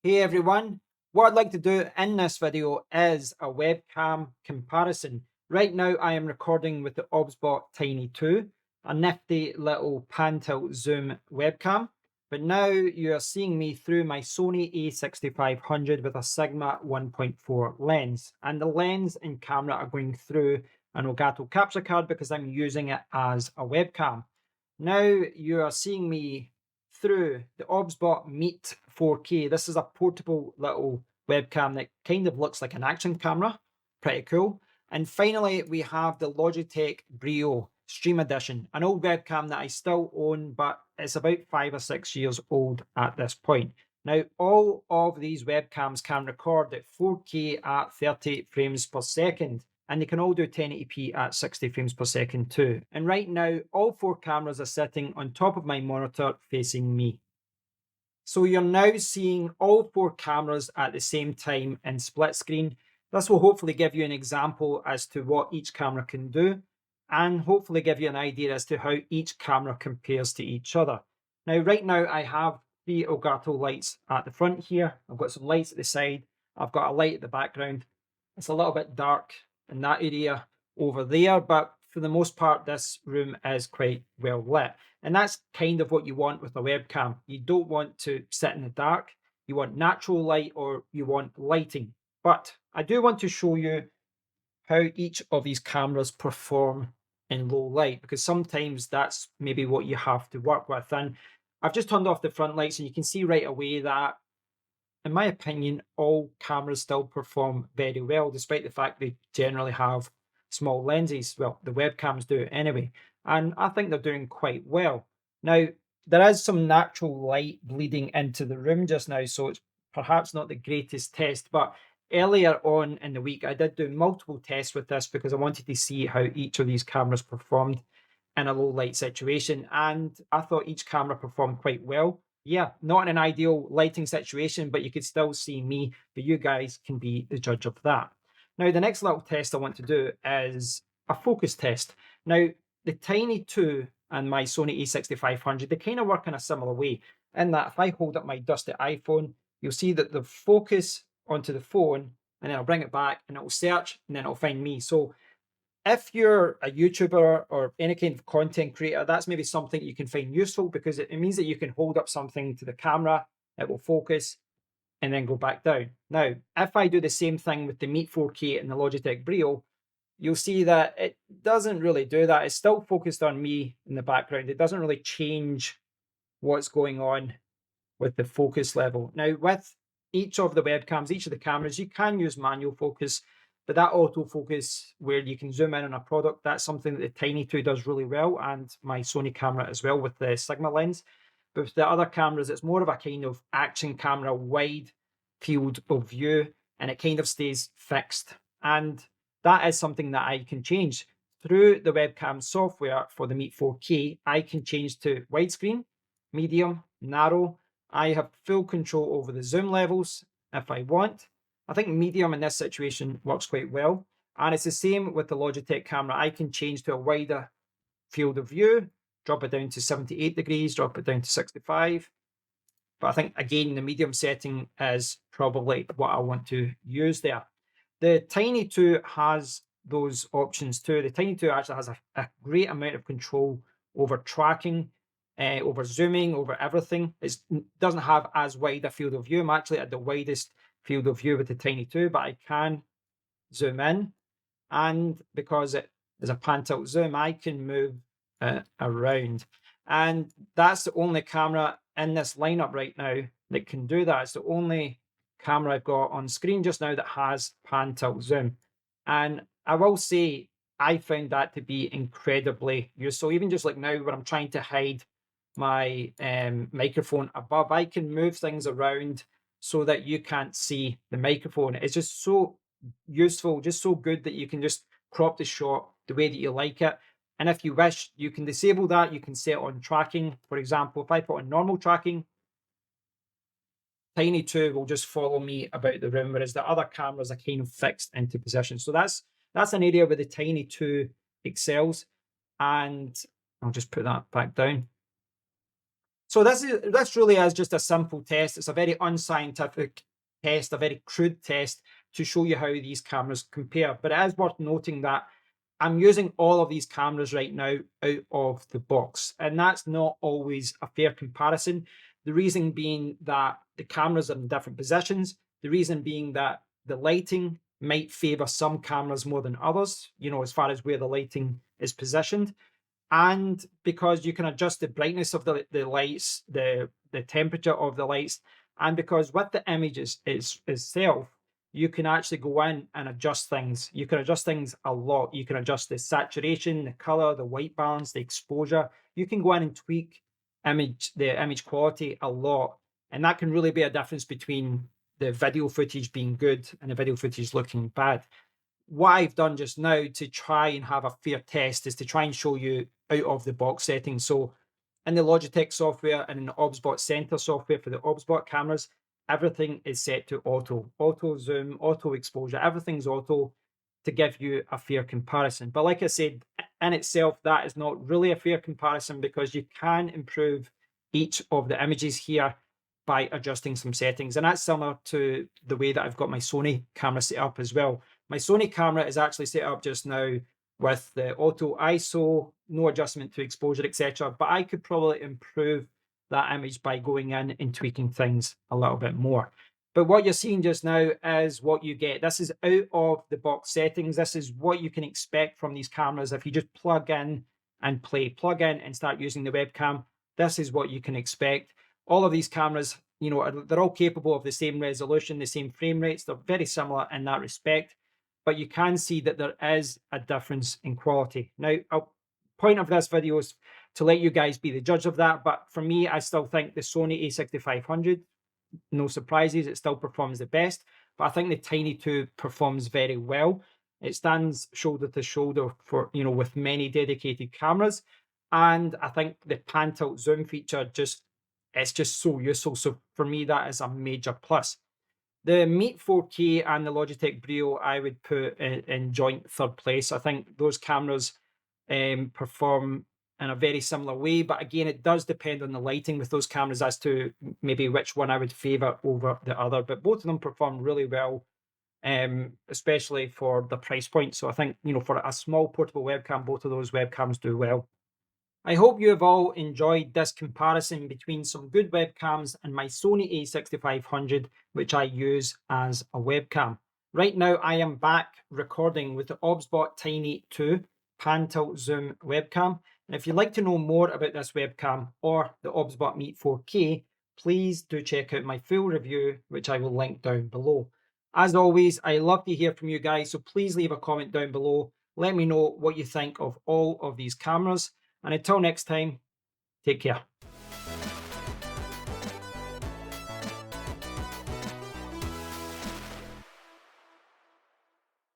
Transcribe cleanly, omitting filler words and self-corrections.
Hey everyone, what I'd like to do in this video is a webcam comparison. Right now I am recording with the OBSBOT Tiny 2, a nifty little pan tilt zoom webcam. But now you are seeing me through my Sony a6500 with a Sigma 1.4 lens. And the lens and camera are going through an Elgato capture card because I'm using it as a webcam. Now you are seeing me through the OBSBOT Meet 4K. This is a portable little webcam that kind of looks like an action camera. Pretty cool. And finally, we have the Logitech Brio Stream Edition, an old webcam that I still own, but it's about 5 or 6 years old at this point. Now, all of these webcams can record at 4K at 30 frames per second, and they can all do 1080p at 60 frames per second too. And right now, all 4 cameras are sitting on top of my monitor facing me. So you're now seeing all 4 cameras at the same time in split screen. This will hopefully give you an example as to what each camera can do, and hopefully give you an idea as to how each camera compares to each other. Now, right now I have 3 Elgato lights at the front here. I've got some lights at the side. I've got a light at the background. It's a little bit dark in that area over there, but for the most part, this room is quite well lit. And that's kind of what you want with a webcam. You don't want to sit in the dark. You want natural light or you want lighting. But I do want to show you how each of these cameras perform in low light, because sometimes that's maybe what you have to work with. And I've just turned off the front lights and you can see right away that, in my opinion, all cameras still perform very well, despite the fact they generally have small lenses. Well, the webcams do anyway. And I think they're doing quite well. Now, there is some natural light bleeding into the room just now, so it's perhaps not the greatest test, but earlier on in the week, I did do multiple tests with this because I wanted to see how each of these cameras performed in a low light situation. And I thought each camera performed quite well. Yeah, not in an ideal lighting situation, but you could still see me, but you guys can be the judge of that. Now, the next little test I want to do is a focus test. Now, the Tiny 2 and my Sony a6500, they kind of work in a similar way, in that if I hold up my dusty iPhone, you'll see that the focus onto the phone, and then I'll bring it back and it'll search and then it'll find me. So if you're a YouTuber or any kind of content creator, that's maybe something you can find useful, because it means that you can hold up something to the camera, it will focus, and then go back down. Now, if I do the same thing with the Meet 4K and the Logitech Brio, you'll see that it doesn't really do that. It's still focused on me in the background. It doesn't really change what's going on with the focus level. Now, with each of the webcams, each of the cameras, you can use manual focus, but that autofocus where you can zoom in on a product, that's something that the Tiny 2 does really well, and my Sony camera as well with the Sigma lens. But with the other cameras, it's more of a kind of action camera, wide field of view, and it kind of stays fixed. And that is something that I can change. Through the webcam software for the Meet 4K, I can change to widescreen, medium, narrow. I have full control over the zoom levels if I want. I think medium in this situation works quite well. And it's the same with the Logitech camera. I can change to a wider field of view, drop it down to 78 degrees, drop it down to 65. But I think, again, the medium setting is probably what I want to use there. The Tiny 2 has those options too. The Tiny 2 actually has a great amount of control over tracking, over zooming, over everything. It doesn't have as wide a field of view. I'm actually at the widest field of view with the Tiny 2, but I can zoom in. And because it is a pan tilt zoom, I can move around. And that's the only camera in this lineup right now that can do that. It's the only camera I've got on screen just now that has pan tilt zoom. And I will say, I found that to be incredibly useful. Even just like now when I'm trying to hide my microphone above, I can move things around so that you can't see the microphone. It's just so useful, just so good that you can just crop the shot the way that you like it. And if you wish, you can disable that. You can set on tracking. For example, if I put on normal tracking, Tiny 2 will just follow me about the room, whereas the other cameras are kind of fixed into position. So that's an area where the Tiny 2 excels. And I'll just put that back down. So this really is just a simple test. It's a very unscientific test, a very crude test to show you how these cameras compare. But it is worth noting that I'm using all of these cameras right now out of the box, and that's not always a fair comparison. The reason being that the cameras are in different positions. The reason being that the lighting might favor some cameras more than others, as far as where the lighting is positioned, and because you can adjust the brightness of the lights, the temperature of the lights, and because with the images itself, you can actually go in and adjust things. You can adjust things a lot. You can adjust the saturation, the color, the white balance, the exposure. You can go in and tweak the image quality a lot, and that can really be a difference between the video footage being good and the video footage looking bad. What I've done just now to try and have a fair test is to try and show you out of the box settings. So in the Logitech software and in the OBSBOT Center software for the OBSBOT cameras, everything is set to auto zoom, auto exposure, everything's auto to give you a fair comparison. But like I said, in itself, that is not really a fair comparison because you can improve each of the images here by adjusting some settings. And that's similar to the way that I've got my Sony camera set up as well. My Sony camera is actually set up just now with the auto ISO, no adjustment to exposure, etc. But I could probably improve that image by going in and tweaking things a little bit more. But what you're seeing just now is what you get. This is out of the box settings. This is what you can expect from these cameras. If you just plug in and plug in and start using the webcam, this is what you can expect. All of these cameras, they're all capable of the same resolution, the same frame rates. They're very similar in that respect, but you can see that there is a difference in quality. Now, the point of this video is to let you guys be the judge of that, but for me, I still think the Sony a6500, no surprises, it still performs the best, but I think the Tiny 2 performs very well. It stands shoulder to shoulder with many dedicated cameras, and I think the pan tilt zoom feature it's just so useful. So for me, that is a major plus. The Meet 4K and the Logitech Brio, I would put in joint third place. I think those cameras perform in a very similar way, but again, it does depend on the lighting with those cameras as to maybe which one I would favor over the other. But both of them perform really well, especially for the price point. So I think, for a small portable webcam, both of those webcams do well. I hope you have all enjoyed this comparison between some good webcams and my Sony a6500, which I use as a webcam. Right now, I am back recording with the OBSBOT Tiny 2 pan tilt zoom webcam. And if you'd like to know more about this webcam or the OBSBOT Meet 4K, please do check out my full review, which I will link down below. As always, I love to hear from you guys, so please leave a comment down below. Let me know what you think of all of these cameras. And until next time, take care.